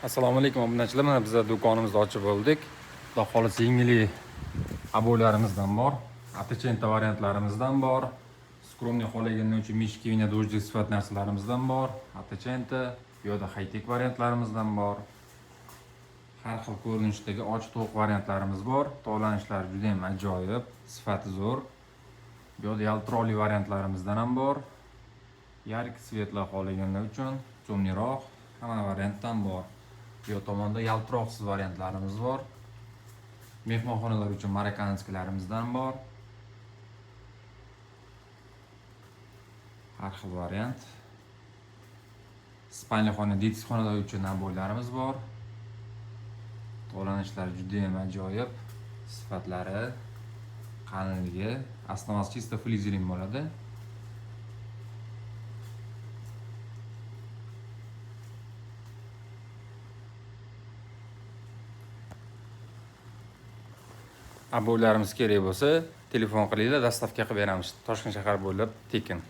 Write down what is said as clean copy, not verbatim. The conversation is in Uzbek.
Assalomu alaykum obunachilar. Mana biz do'konimizni ochib bo'ldik. Xudo xolisa yengli aboylarimizdan bor, atechenta variantlarimizdan bor, skromniy xohlaganlar uchun mishkina dojdik sifat narsalarimizdan bor, atechenta yoda high-tech variantlarimizdan bor. Har xil ko'rinishdagi och-to'q variantlarimiz bor. To'lanishlari juda ham ajoyib, sifati zo'r. Bu yerda yaltiroqli variantlarimizdan ham bor. Yarq svetlar xohlaganlar uchun to'mliroq hamma variantdan bor. Bu tomonda yaltiroqsiz variantlarimiz bor. Mehmonxonalar uchun marokkanskilarimizdan bor. Har xil variant. Spalni xona, ditis xonalar uchun naboylarimiz bor. To'lanishlari juda ham ajoyib. Sifatlari, qalinligi, основasi чисто flizering bo'ladi. Aboylarimiz kerak bo'lsa, telefon qilinglar, dastavka qilib beramiz. Toshkent shahar bo'ylab tekin.